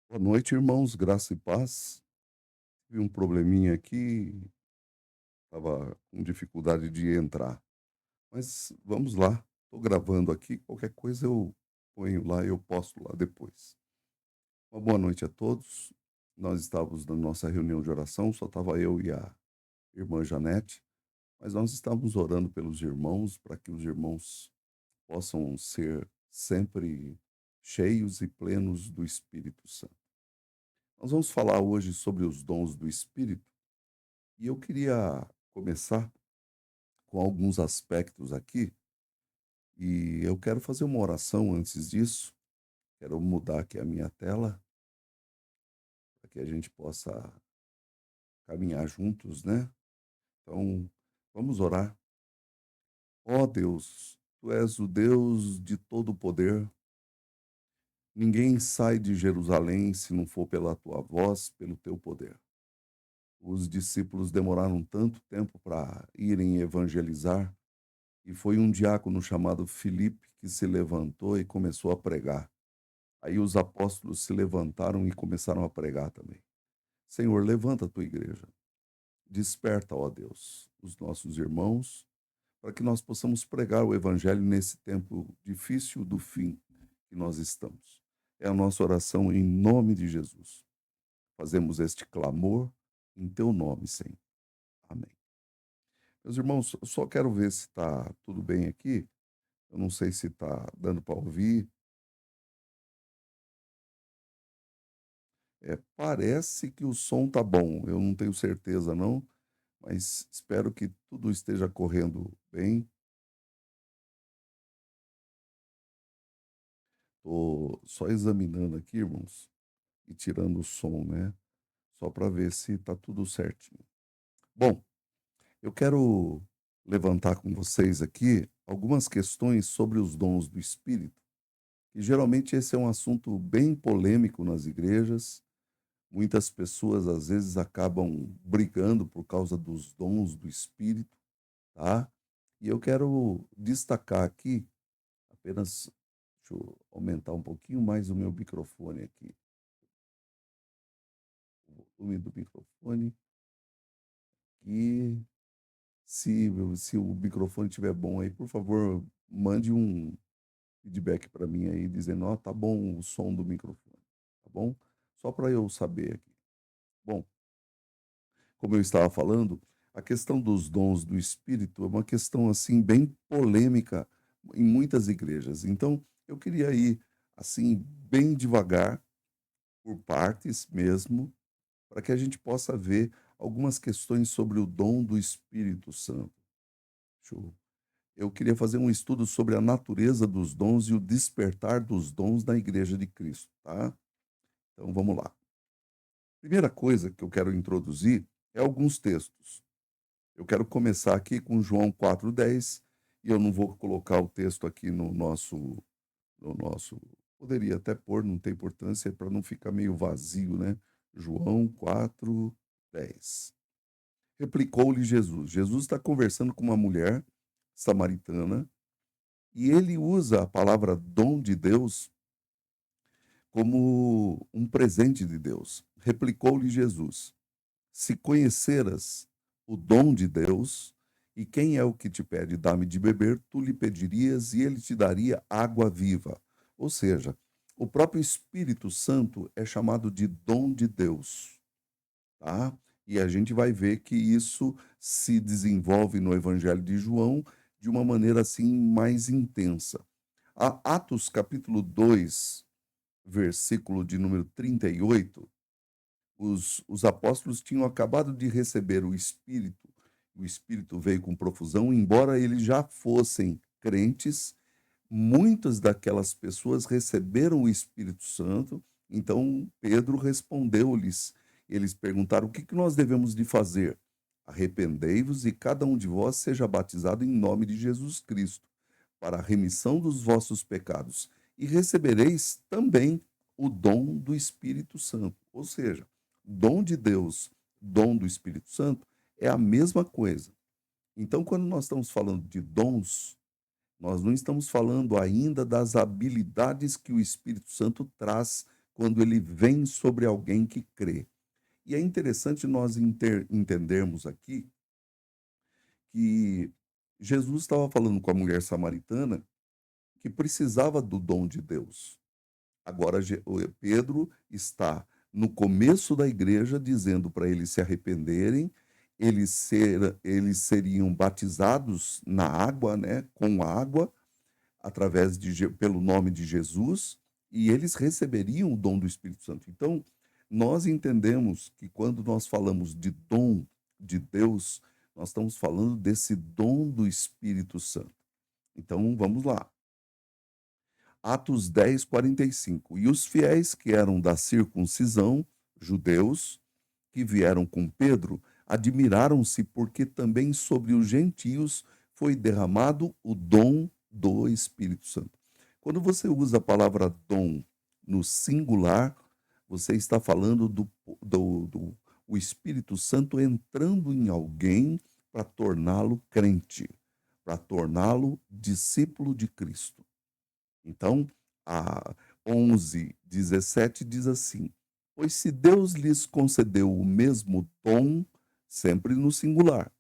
Boa noite, irmãos, graça e paz. Tive um probleminha aqui, estava com dificuldade de entrar. Mas vamos lá, estou gravando aqui, qualquer coisa eu ponho lá, eu posto lá depois. Uma boa noite a todos. Nós estávamos na nossa reunião de oração, só estava eu e a irmã Janete, mas nós estávamos orando pelos irmãos, para que os irmãos possam ser sempre cheios e plenos do Espírito Santo. Nós vamos falar hoje sobre os dons do Espírito. E eu queria começar com alguns aspectos aqui, e eu quero fazer uma oração antes disso. Quero mudar aqui a minha tela, para que a gente possa caminhar juntos, né? Então, vamos orar. Ó Deus, tu és o Deus de todo poder. Ninguém sai de Jerusalém se não for pela tua voz, pelo teu poder. Os discípulos demoraram tanto tempo para irem evangelizar. E foi um diácono chamado Filipe que se levantou e começou a pregar. Aí os apóstolos se levantaram e começaram a pregar também. Senhor, levanta a tua igreja. Desperta, ó Deus, os nossos irmãos, para que nós possamos pregar o evangelho nesse tempo difícil do fim que nós estamos. É a nossa oração em nome de Jesus. Fazemos este clamor em teu nome, Senhor. Amém. Meus irmãos, eu só quero ver se está tudo bem aqui. Eu não sei se está dando para ouvir. Parece que o som tá bom, eu não tenho certeza não, mas espero que tudo esteja correndo bem. Tô só examinando aqui, irmãos, e tirando o som, né, só para ver se tá tudo certinho. Bom, eu quero levantar com vocês aqui algumas questões sobre os dons do Espírito, e geralmente esse é um assunto bem polêmico nas igrejas. Muitas pessoas, às vezes, acabam brigando por causa dos dons do Espírito, tá? E eu quero destacar aqui, apenas, deixa eu aumentar um pouquinho mais o meu microfone aqui, o volume do microfone, e se o microfone estiver bom aí, por favor, mande um feedback para mim aí, dizendo, ó, tá bom o som do microfone, tá bom? Só para eu saber aqui. Bom, como eu estava falando, a questão dos dons do Espírito é uma questão assim bem polêmica em muitas igrejas. Então, eu queria ir assim bem devagar, por partes mesmo, para que a gente possa ver algumas questões sobre o dom do Espírito Santo. Show. Eu queria fazer um estudo sobre a natureza dos dons e o despertar dos dons na Igreja de Cristo, tá? Então, vamos lá. Primeira coisa que eu quero introduzir é alguns textos. Eu quero começar aqui com João 4:10, e eu não vou colocar o texto aqui no nosso poderia até pôr, não tem importância, para não ficar meio vazio, né. João 4:10. Replicou-lhe Jesus. Jesus está conversando com uma mulher samaritana, e ele usa a palavra dom de Deus como um presente de Deus. Replicou-lhe Jesus: Se conheceras o dom de Deus, e quem é o que te pede, dá-me de beber, tu lhe pedirias e ele te daria água viva. Ou seja, o próprio Espírito Santo é chamado de dom de Deus, tá? E a gente vai ver que isso se desenvolve no Evangelho de João de uma maneira assim mais intensa. Atos capítulo 2, versículo de número 38, os apóstolos tinham acabado de receber o Espírito veio com profusão, embora eles já fossem crentes, muitas daquelas pessoas receberam o Espírito Santo, então Pedro respondeu-lhes, eles perguntaram, o que nós devemos de fazer? Arrependei-vos e cada um de vós seja batizado em nome de Jesus Cristo, para a remissão dos vossos pecados, e recebereis também o dom do Espírito Santo. Ou seja, dom de Deus, dom do Espírito Santo é a mesma coisa. Então, quando nós estamos falando de dons, nós não estamos falando ainda das habilidades que o Espírito Santo traz quando ele vem sobre alguém que crê. E é interessante nós entendermos aqui que Jesus estava falando com a mulher samaritana que precisava do dom de Deus. Agora, Pedro está no começo da igreja dizendo para eles se arrependerem, eles seriam batizados na água, né, com água, pelo nome de Jesus, e eles receberiam o dom do Espírito Santo. Então, nós entendemos que quando nós falamos de dom de Deus, nós estamos falando desse dom do Espírito Santo. Então, vamos lá. Atos 10, 45. E os fiéis que eram da circuncisão, judeus, que vieram com Pedro, admiraram-se porque também sobre os gentios foi derramado o dom do Espírito Santo. Quando você usa a palavra dom no singular, você está falando do o Espírito Santo entrando em alguém para torná-lo crente, para torná-lo discípulo de Cristo. Então, a 11:17 diz assim: Pois se Deus lhes concedeu o mesmo dom, sempre no singular,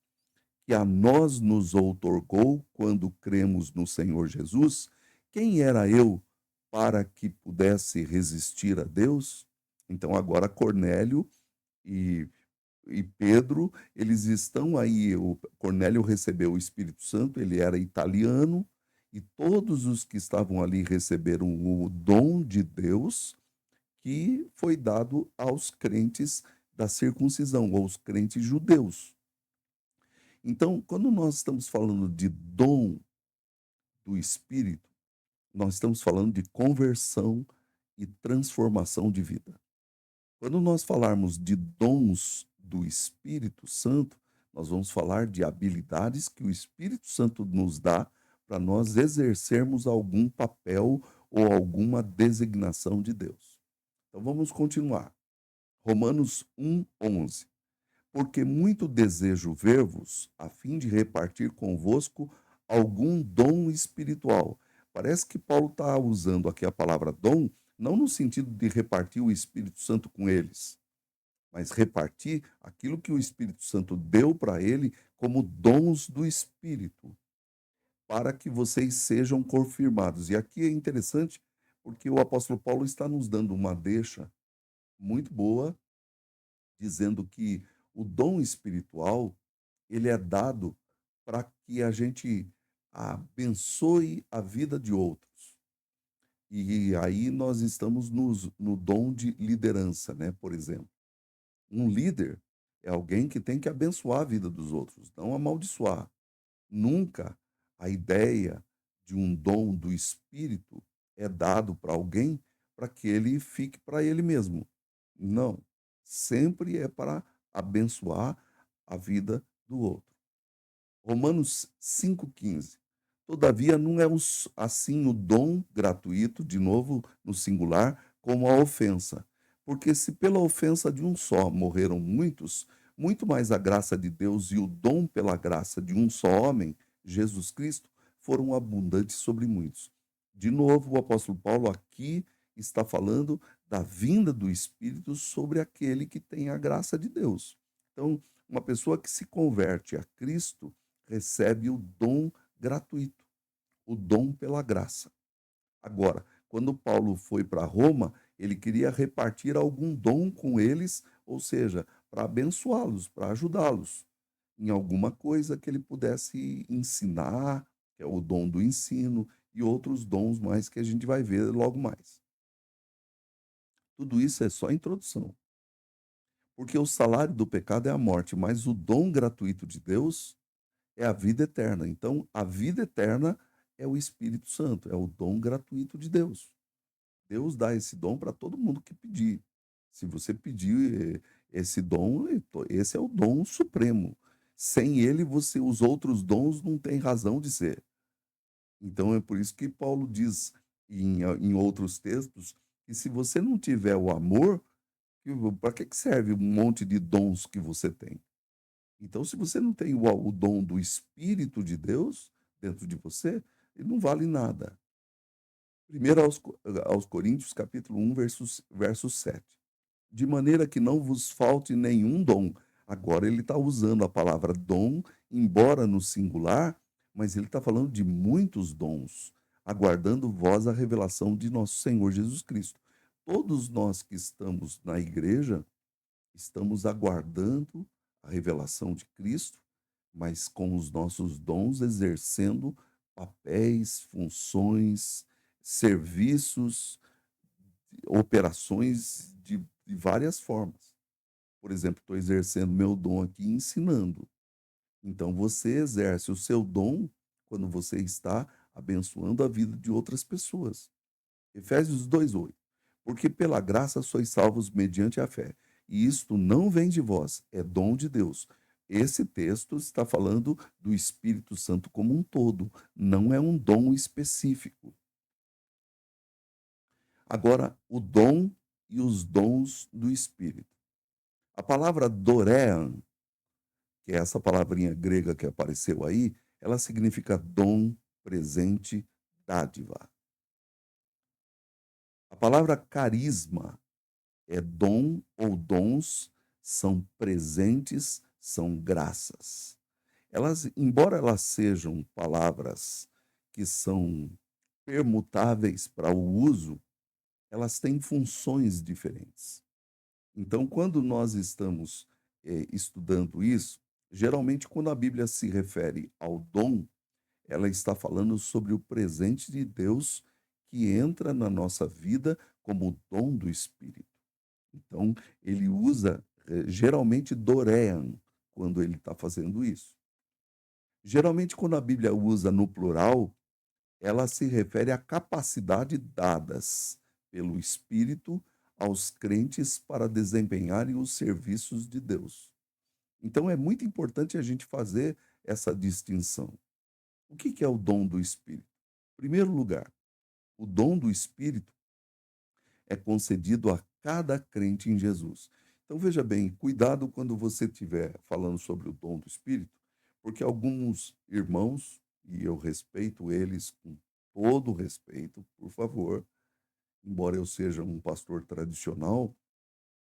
que a nós nos outorgou quando cremos no Senhor Jesus, quem era eu para que pudesse resistir a Deus? Então, agora Cornélio e Pedro, eles estão aí. O Cornélio recebeu o Espírito Santo, ele era italiano, e todos os que estavam ali receberam o dom de Deus que foi dado aos crentes da circuncisão, ou aos crentes judeus. Então, quando nós estamos falando de dom do Espírito, nós estamos falando de conversão e transformação de vida. Quando nós falarmos de dons do Espírito Santo, nós vamos falar de habilidades que o Espírito Santo nos dá para nós exercermos algum papel ou alguma designação de Deus. Então vamos continuar. Romanos 1:11. Porque muito desejo ver-vos, a fim de repartir convosco algum dom espiritual. Parece que Paulo está usando aqui a palavra dom, não no sentido de repartir o Espírito Santo com eles, mas repartir aquilo que o Espírito Santo deu para ele como dons do Espírito, para que vocês sejam confirmados. E aqui é interessante, porque o apóstolo Paulo está nos dando uma deixa muito boa, dizendo que o dom espiritual, ele é dado para que a gente abençoe a vida de outros. E aí nós estamos no dom de liderança, né? Por exemplo, um líder é alguém que tem que abençoar a vida dos outros, não amaldiçoar. Nunca a ideia de um dom do Espírito é dado para alguém para que ele fique para ele mesmo. Não. Sempre é para abençoar a vida do outro. Romanos 5,15. Todavia, não é assim o dom gratuito, de novo no singular, como a ofensa. Porque se pela ofensa de um só morreram muitos, muito mais a graça de Deus e o dom pela graça de um só homem, Jesus Cristo, foram abundantes sobre muitos. De novo, o apóstolo Paulo aqui está falando da vinda do Espírito sobre aquele que tem a graça de Deus. Então, uma pessoa que se converte a Cristo recebe o dom gratuito, o dom pela graça. Agora, quando Paulo foi para Roma, ele queria repartir algum dom com eles, ou seja, para abençoá-los, para ajudá-los em alguma coisa que ele pudesse ensinar, que é o dom do ensino, e outros dons mais que a gente vai ver logo mais. Tudo isso é só introdução. Porque o salário do pecado é a morte, mas o dom gratuito de Deus é a vida eterna. Então, a vida eterna é o Espírito Santo, é o dom gratuito de Deus. Deus dá esse dom para todo mundo que pedir. Se você pedir esse dom, esse é o dom supremo. Sem ele, os outros dons não têm razão de ser. Então, é por isso que Paulo diz em outros textos que se você não tiver o amor, para que serve um monte de dons que você tem? Então, se você não tem o dom do Espírito de Deus dentro de você, ele não vale nada. Primeiro aos Coríntios, capítulo 1, verso 7. De maneira que não vos falte nenhum dom. Agora ele está usando a palavra dom, embora no singular, mas ele está falando de muitos dons, aguardando vós a revelação de nosso Senhor Jesus Cristo. Todos nós que estamos na igreja, estamos aguardando a revelação de Cristo, mas com os nossos dons exercendo papéis, funções, serviços, operações de várias formas. Por exemplo, estou exercendo meu dom aqui ensinando. Então, você exerce o seu dom quando você está abençoando a vida de outras pessoas. Efésios 2:8. Porque pela graça sois salvos mediante a fé. E isto não vem de vós, é dom de Deus. Esse texto está falando do Espírito Santo como um todo, não é um dom específico. Agora, o dom e os dons do Espírito. A palavra dorean, que é essa palavrinha grega que apareceu aí, ela significa dom, presente, dádiva. A palavra carisma é dom ou dons, são presentes, são graças. Elas, embora elas sejam palavras que são permutáveis para o uso, elas têm funções diferentes. Então, quando nós estamos estudando isso, geralmente quando a Bíblia se refere ao dom, ela está falando sobre o presente de Deus que entra na nossa vida como dom do Espírito. Então, ele usa geralmente dorean quando ele está fazendo isso. Geralmente, quando a Bíblia usa no plural, ela se refere a capacidade dadas pelo Espírito aos crentes para desempenharem os serviços de Deus. Então, é muito importante a gente fazer essa distinção. O que é o dom do Espírito? Em primeiro lugar, o dom do Espírito é concedido a cada crente em Jesus. Então, veja bem, cuidado quando você estiver falando sobre o dom do Espírito, porque alguns irmãos, e eu respeito eles com todo respeito, por favor, embora eu seja um pastor tradicional,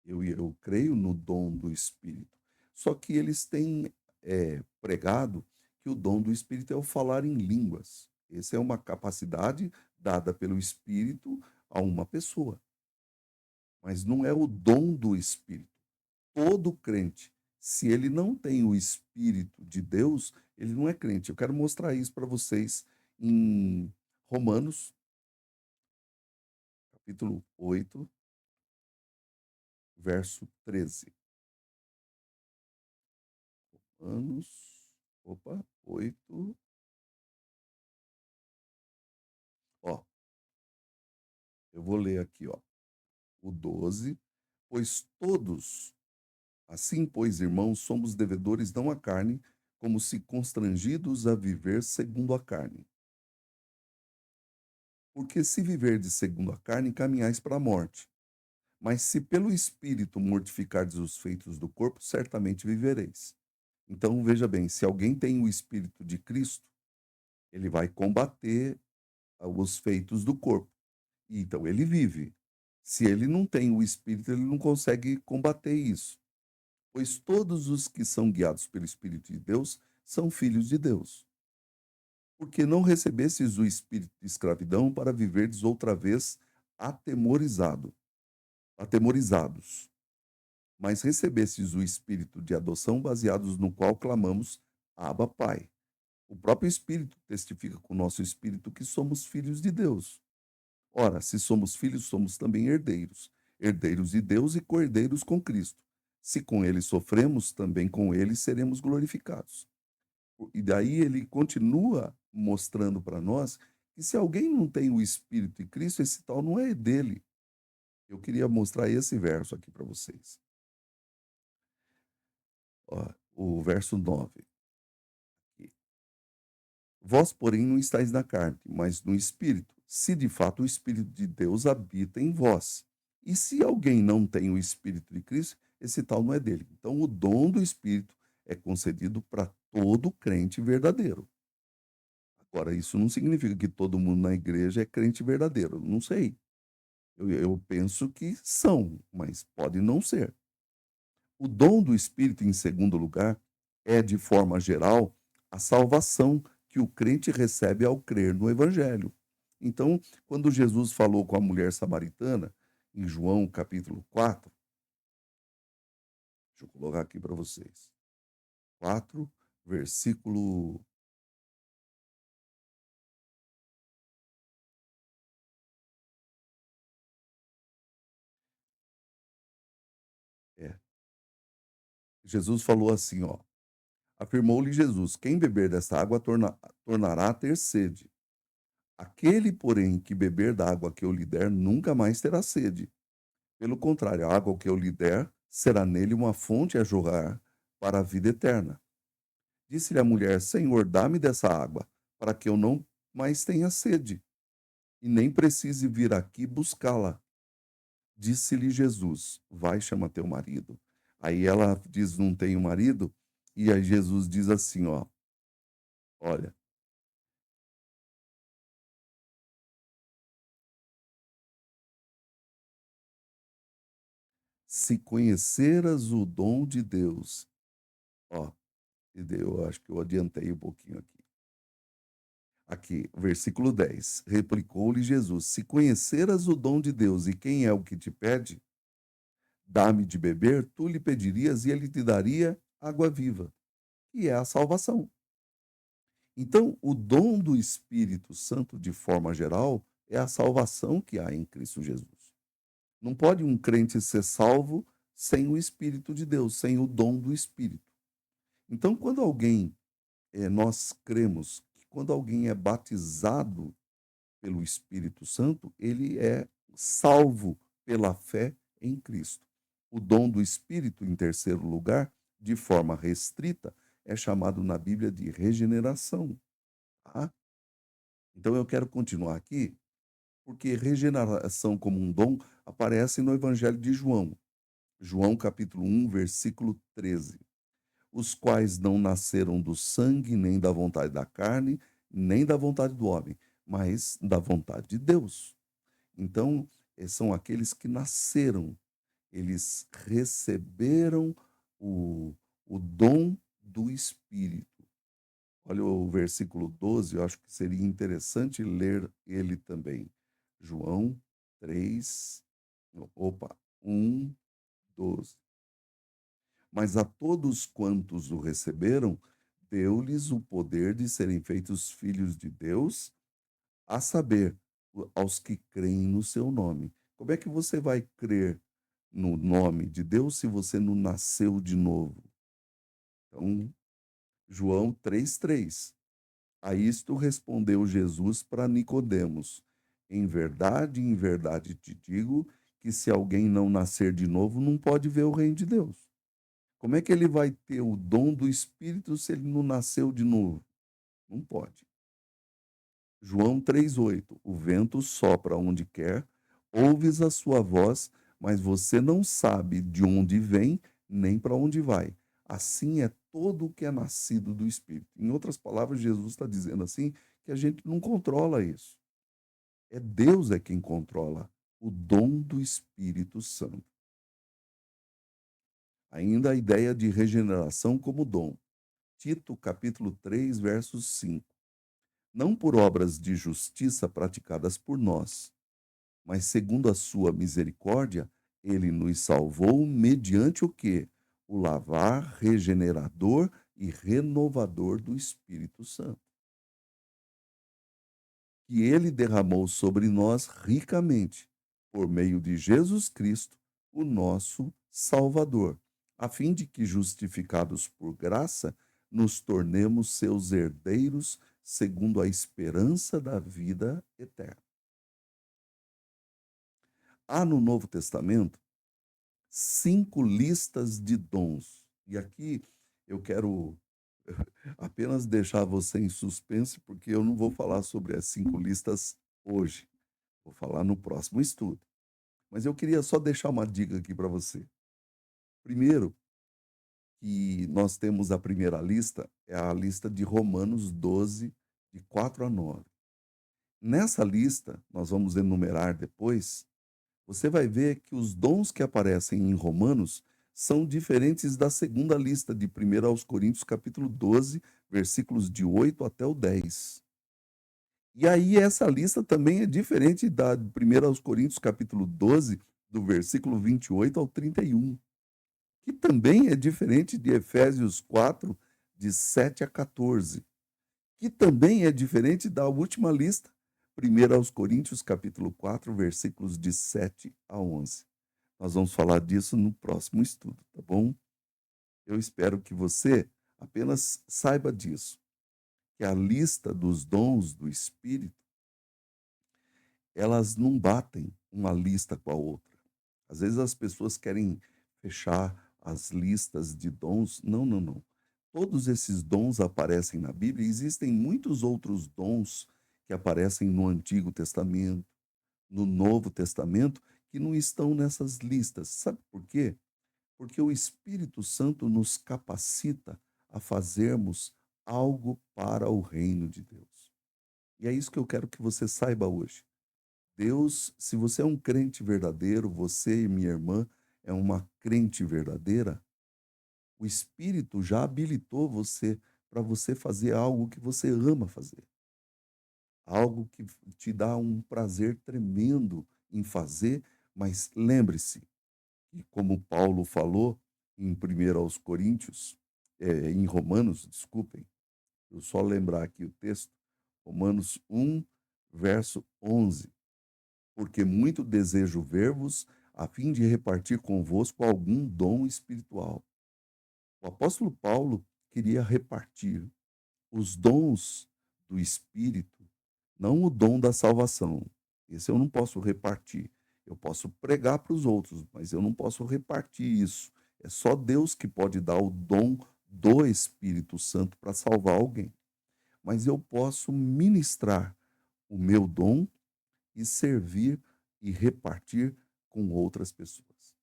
eu creio no dom do Espírito. Só que eles têm pregado que o dom do Espírito é o falar em línguas. Essa é uma capacidade dada pelo Espírito a uma pessoa, mas não é o dom do Espírito. Todo crente, se ele não tem o Espírito de Deus, ele não é crente. Eu quero mostrar isso para vocês em Romanos, capítulo 8, verso 13. Romanos, opa, 8, ó, eu vou ler aqui, ó, o 12. Pois todos, assim, pois, irmãos, somos devedores não à carne, como se constrangidos a viver segundo a carne. Porque se viverdes segundo a carne, caminhais para a morte. Mas se pelo Espírito mortificardes os feitos do corpo, certamente vivereis. Então, veja bem, se alguém tem o Espírito de Cristo, ele vai combater os feitos do corpo. Então, ele vive. Se ele não tem o Espírito, ele não consegue combater isso. Pois todos os que são guiados pelo Espírito de Deus são filhos de Deus. Porque não recebestes o espírito de escravidão para viverdes outra vez atemorizado, atemorizados, mas recebestes o espírito de adoção baseados no qual clamamos Abba, Pai. O próprio Espírito testifica com o nosso espírito que somos filhos de Deus. Ora, se somos filhos, somos também herdeiros, herdeiros de Deus e co-herdeiros com Cristo. Se com ele sofremos, também com ele seremos glorificados. E daí ele continua mostrando para nós que se alguém não tem o Espírito de Cristo, esse tal não é dele. Eu queria mostrar esse verso aqui para vocês. Ó, o verso 9. Vós, porém, não estáis na carne, mas no Espírito, se de fato o Espírito de Deus habita em vós. E se alguém não tem o Espírito de Cristo, esse tal não é dele. Então, o dom do Espírito é concedido para todo crente verdadeiro. Agora, isso não significa que todo mundo na igreja é crente verdadeiro, não sei. Eu penso que são, mas pode não ser. O dom do Espírito, em segundo lugar, é, de forma geral, a salvação que o crente recebe ao crer no Evangelho. Então, quando Jesus falou com a mulher samaritana, em João capítulo 4, deixa eu colocar aqui para vocês, 4, versículo. É, Jesus falou assim, ó. Afirmou-lhe Jesus: quem beber dessa água tornará a ter sede. Aquele, porém, que beber da água que eu lhe der, nunca mais terá sede. Pelo contrário, a água que eu lhe der será nele uma fonte a jorrar para a vida eterna. Disse-lhe a mulher: Senhor, dá-me dessa água, para que eu não mais tenha sede, e nem precise vir aqui buscá-la. Disse-lhe Jesus: vai, chama teu marido. Aí ela diz: não tenho marido. E aí Jesus diz assim: ó, olha, se conheceras o dom de Deus, ó, eu acho que eu adiantei um pouquinho aqui. Aqui, versículo 10. Replicou-lhe Jesus: se conheceras o dom de Deus e quem é o que te pede, dá-me de beber, tu lhe pedirias e ele te daria água viva, que é a salvação. Então, o dom do Espírito Santo, de forma geral, é a salvação que há em Cristo Jesus. Não pode um crente ser salvo sem o Espírito de Deus, sem o dom do Espírito. Então, quando alguém, nós cremos que quando alguém é batizado pelo Espírito Santo, ele é salvo pela fé em Cristo. O dom do Espírito, em terceiro lugar, de forma restrita, é chamado na Bíblia de regeneração. Tá? Então eu quero continuar aqui, porque regeneração como um dom aparece no Evangelho de João. João capítulo 1, versículo 13. Os quais não nasceram do sangue, nem da vontade da carne, nem da vontade do homem, mas da vontade de Deus. Então, são aqueles que nasceram, eles receberam o, o dom do Espírito. Olha o versículo 12, eu acho que seria interessante ler ele também. João 3, opa, 1, 12. Mas a todos quantos o receberam, deu-lhes o poder de serem feitos filhos de Deus, a saber, aos que creem no seu nome. Como é que você vai crer no nome de Deus se você não nasceu de novo? Então, João 3:3. A isto respondeu Jesus para Nicodemos: em verdade te digo que se alguém não nascer de novo, não pode ver o reino de Deus. Como é que ele vai ter o dom do Espírito se ele não nasceu de novo? Não pode. João 3:8. O vento sopra onde quer, ouves a sua voz, mas você não sabe de onde vem nem para onde vai. Assim é todo o que é nascido do Espírito. Em outras palavras, Jesus está dizendo assim que a gente não controla isso. É Deus é quem controla o dom do Espírito Santo. Ainda a ideia de regeneração como dom. Tito, capítulo 3, versos 5. Não por obras de justiça praticadas por nós, mas segundo a sua misericórdia, ele nos salvou mediante o quê? O lavar regenerador e renovador do Espírito Santo, que ele derramou sobre nós ricamente, por meio de Jesus Cristo, o nosso Salvador, a fim de que, justificados por graça, nos tornemos seus herdeiros segundo a esperança da vida eterna. Há no Novo Testamento 5 listas de dons. E aqui eu quero apenas deixar você em suspense, porque eu não vou falar sobre as 5 listas hoje. Vou falar no próximo estudo. Mas eu queria só deixar uma dica aqui para você. Primeiro, que nós temos a primeira lista, é a lista de Romanos 12, de 4 a 9. Nessa lista, nós vamos enumerar depois, você vai ver que os dons que aparecem em Romanos são diferentes da segunda lista de 1 aos Coríntios, capítulo 12, versículos de 8 até o 10. E aí essa lista também é diferente da de 1 aos Coríntios, capítulo 12, do versículo 28 ao 31, que também é diferente de Efésios 4, de 7 a 14, que também é diferente da última lista, 1 aos Coríntios, capítulo 4, versículos de 7 a 11. Nós vamos falar disso no próximo estudo, tá bom? Eu espero que você apenas saiba disso, que a lista dos dons do Espírito, elas não batem uma lista com a outra. Às vezes as pessoas querem fechar as listas de dons. Não, não, não. Todos esses dons aparecem na Bíblia. Existem muitos outros dons que aparecem no Antigo Testamento, no Novo Testamento, que não estão nessas listas. Sabe por quê? Porque o Espírito Santo nos capacita a fazermos algo para o reino de Deus. E é isso que eu quero que você saiba hoje. Deus, se você é um crente verdadeiro, você, minha irmã, é uma crente verdadeira, o Espírito já habilitou você para você fazer algo que você ama fazer. Algo que te dá um prazer tremendo em fazer, mas lembre-se, e como Paulo falou em 1 aos Coríntios, em Romanos, desculpem, eu só lembrar aqui o texto, Romanos 1, verso 11. Porque muito desejo ver-vos, a fim de repartir convosco algum dom espiritual. O apóstolo Paulo queria repartir os dons do Espírito, não o dom da salvação. Esse eu não posso repartir. Eu posso pregar para os outros, mas eu não posso repartir isso. É só Deus que pode dar o dom do Espírito Santo para salvar alguém. Mas eu posso ministrar o meu dom e servir e repartir com outras pessoas.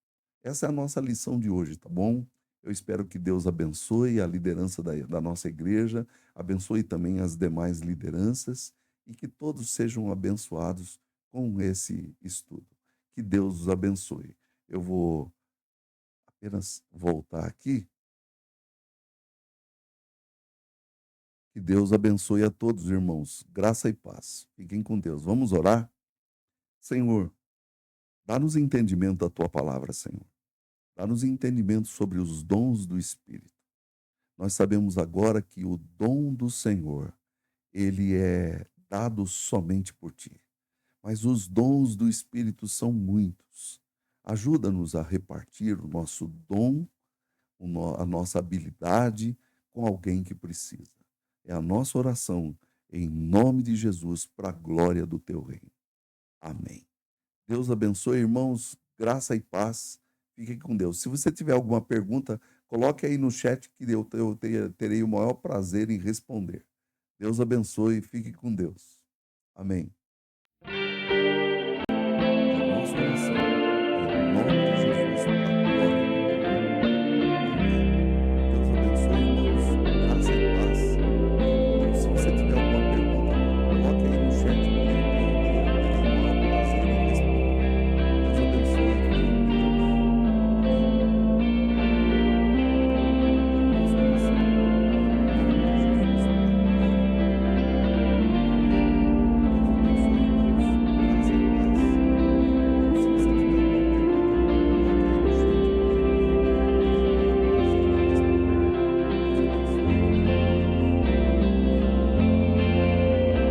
Essa é a nossa lição de hoje, tá bom? Eu espero que Deus abençoe a liderança da nossa igreja, abençoe também as demais lideranças e que todos sejam abençoados com esse estudo. Que Deus os abençoe. Eu vou apenas voltar aqui. Que Deus abençoe a todos, irmãos. Graça e paz. Fiquem com Deus. Vamos orar? Senhor, dá-nos entendimento da tua palavra, Senhor. Dá-nos entendimento sobre os dons do Espírito. Nós sabemos agora que o dom do Senhor, ele é dado somente por ti. Mas os dons do Espírito são muitos. Ajuda-nos a repartir o nosso dom, a nossa habilidade com alguém que precisa. É a nossa oração, em nome de Jesus, para a glória do teu reino. Amém. Deus abençoe, irmãos, graça e paz. Fiquem com Deus. Se você tiver alguma pergunta, coloque aí no chat que terei o maior prazer em responder. Deus abençoe e fique com Deus. Amém.